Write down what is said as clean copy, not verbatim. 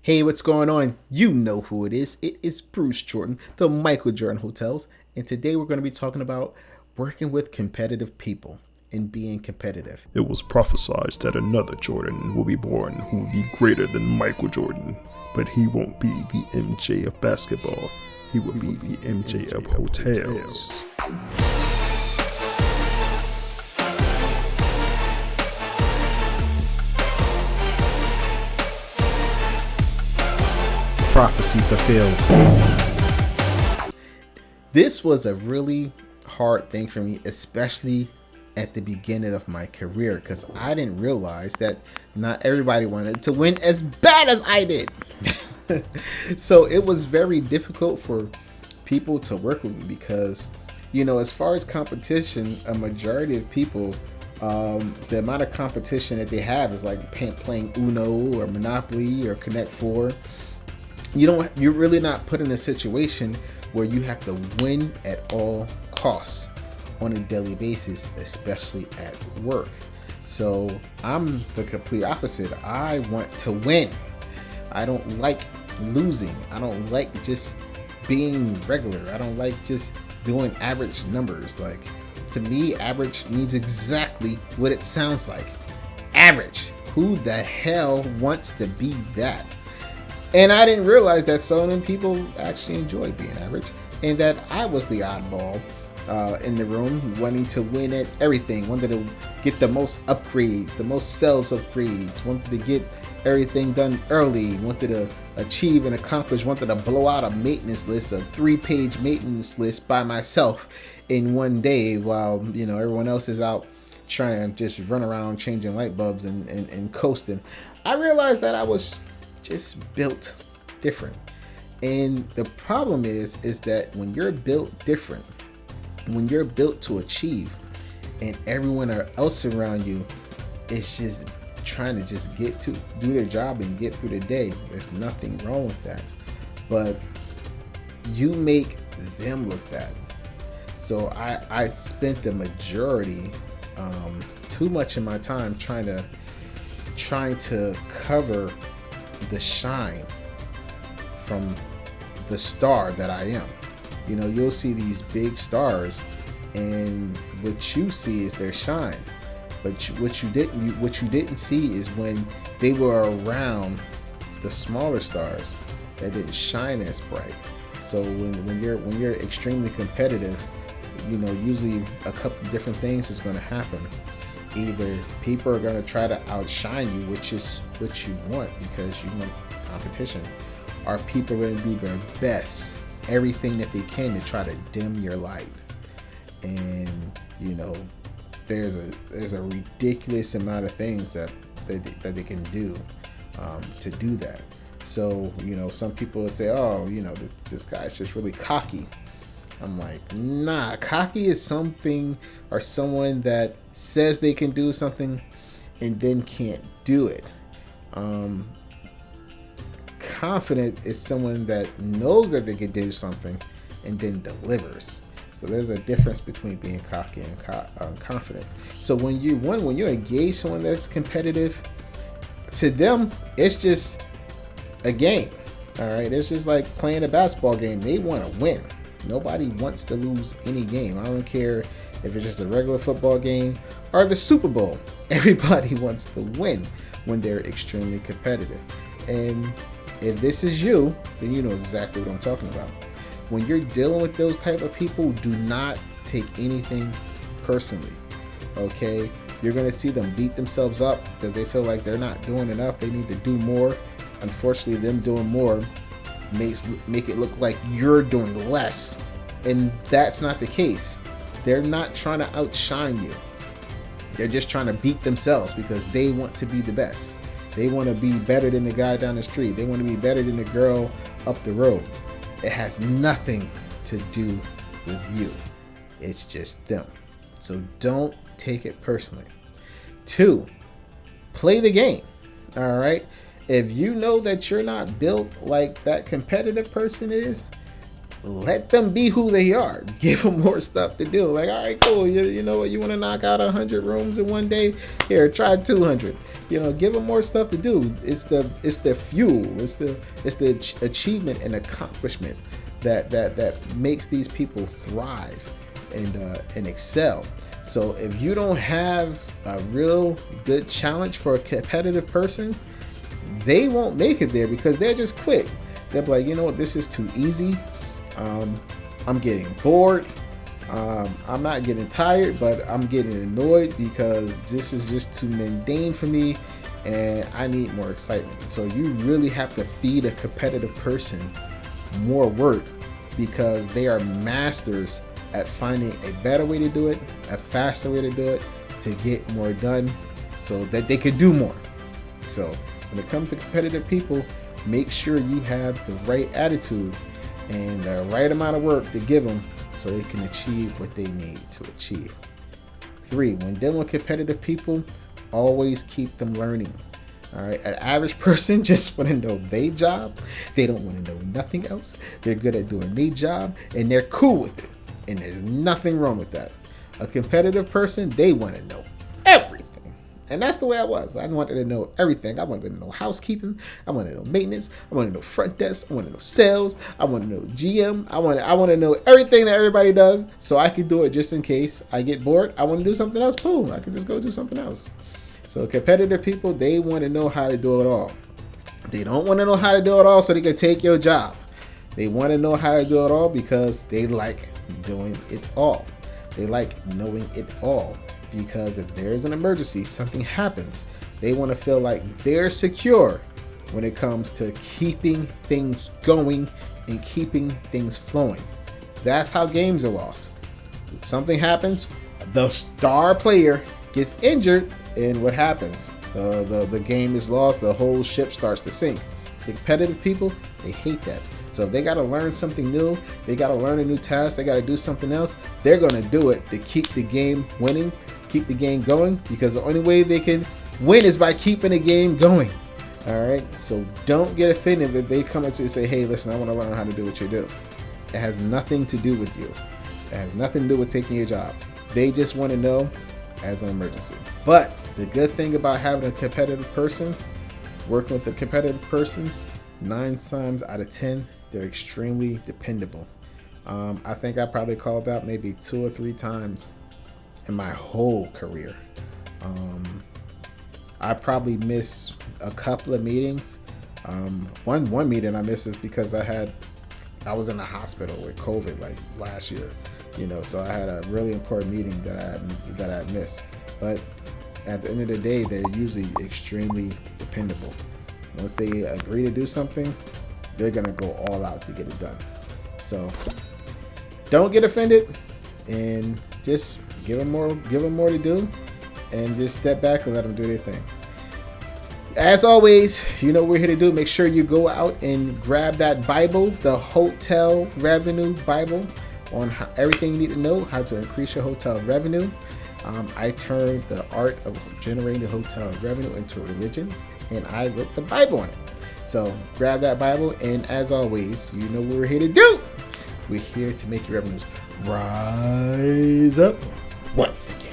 Hey, what's going on? You know who it is. It is Bruce Jordan, the Michael Jordan Hotels. And today we're going to be talking about working with competitive people and being competitive. It was prophesied that another Jordan will be born who will be greater than Michael Jordan, but he won't be the MJ of basketball. He will be the MJ of hotels. Prophecy fulfilled. This was a really hard thing for me, especially at the beginning of my career, because I didn't realize that not everybody wanted to win as bad as I did. So it was very difficult for people to work with me because, as far as competition, a majority of people, the amount of competition that they have is like playing Uno or Monopoly or Connect Four. You're really not put in a situation where you have to win at all costs on a daily basis, especially at work. So I'm the complete opposite. I want to win. I don't like losing. I don't like just being regular. I don't like just doing average numbers. Like, to me, average means exactly what it sounds like. Average. Who the hell wants to be that? And I didn't realize that some of people actually enjoy being average, and that I was the oddball in the room, wanting to win at everything, wanted to get the most upgrades, the most sales upgrades, wanted to get everything done early, wanted to achieve and accomplish, wanted to blow out a maintenance list, a 3-page maintenance list by myself in one day, while everyone else is out trying to just run around changing light bulbs and coasting. I realized that I was just built different. And the problem is that when you're built different, when you're built to achieve, and everyone else around you is just trying to just do their job and get through the day, there's nothing wrong with that. But you make them look bad. So I spent the majority, too much of my time trying to cover the shine from the star that I am. You'll see these big stars, and what you see is their shine. But what you didn't see is when they were around the smaller stars that didn't shine as bright. So when you're extremely competitive, usually a couple different things is going to happen. Either people are going to try to outshine you, which is what you want because you want competition, or people are going to do their best, everything that they can to try to dim your light. And there's a ridiculous amount of things that they can do to do that. So some people will say, oh, this guy's just really cocky. I'm like, nah, cocky is something or someone that says they can do something and then can't do it. Confident is someone that knows that they can do something and then delivers. So there's a difference between being cocky and confident. So when you engage someone that's competitive, to them it's just a game. All right, it's just like playing a basketball game. They want to win. Nobody wants to lose any game. I don't care if it's just a regular football game or the Super Bowl. Everybody wants to win when they're extremely competitive. And if this is you, then you know exactly what I'm talking about. When you're dealing with those type of people, do not take anything personally. Okay? You're going to see them beat themselves up because they feel like they're not doing enough. They need to do more. Unfortunately, them doing more make it look like you're doing less, and that's not the case. They're not trying to outshine you. They're just trying to beat themselves because they want to be the best. They want to be better than the guy down the street. They want to be better than the girl up the road. It has nothing to do with you. It's just them. So don't take it personally. 2, play the game. All right. If you know that you're not built like that competitive person is, let them be who they are. Give them more stuff to do. Like, all right, cool. You know what? You want to knock out 100 rooms in one day? Here, try 200. You know, give them more stuff to do. It's the fuel. It's the achievement and accomplishment that makes these people thrive and excel. So if you don't have a real good challenge for a competitive person, they won't make it there because they'll just quit. They'll be like, you know what, this is too easy. I'm getting bored. I'm not getting tired, but I'm getting annoyed because this is just too mundane for me and I need more excitement. So you really have to feed a competitive person more work because they are masters at finding a better way to do it, a faster way to do it, to get more done so that they could do more. So when it comes to competitive people, make sure you have the right attitude and the right amount of work to give them so they can achieve what they need to achieve. 3, when dealing with competitive people, always keep them learning. All right, an average person just want to know their job. They don't want to know nothing else. They're good at doing their job and they're cool with it. And there's nothing wrong with that. A competitive person, they want to know everything. And that's the way I was. I wanted to know everything. I wanted to know housekeeping. I wanted to know maintenance. I wanted to know front desk. I wanted to know sales. I wanted to know GM. I want to know everything that everybody does so I could do it just in case I get bored. I want to do something else. Boom. I can just go do something else. So competitive people, they want to know how to do it all. They don't want to know how to do it all so they can take your job. They want to know how to do it all because they like doing it all. They like knowing it all. Because if there's an emergency, something happens, they want to feel like they're secure when it comes to keeping things going and keeping things flowing. That's how games are lost. If something happens, the star player gets injured, and what happens? The game is lost, the whole ship starts to sink. The competitive people, they hate that. So if they got to learn something new, they got to learn a new task, they got to do something else, they're going to do it to keep the game winning, keep the game going, because the only way they can win is by keeping the game going. All right, so don't get offended if they come up to you and say, hey, listen, I want to learn how to do what you do. It has nothing to do with you. It has nothing to do with taking your job. They just want to know as an emergency. But the good thing about having a competitive person, working with a competitive person, 9 times out of 10, they're extremely dependable. I think I probably called out maybe 2 or 3 times in my whole career. I probably missed a couple of meetings. One meeting I missed is because I was in the hospital with COVID like last year, so I had a really important meeting that I missed. But at the end of the day, they're usually extremely dependable. Once they agree to do something, they're gonna go all out to get it done. So don't get offended and just give them more to do, and just step back and let them do their thing. As always, you know what we're here to do. Make sure you go out and grab that Bible, the Hotel Revenue Bible, on everything you need to know how to increase your hotel revenue. I turned the art of generating hotel revenue into religions, and I wrote the Bible on it. So grab that Bible, and as always, you know what we're here to do. We're here to make your revenues rise up once again.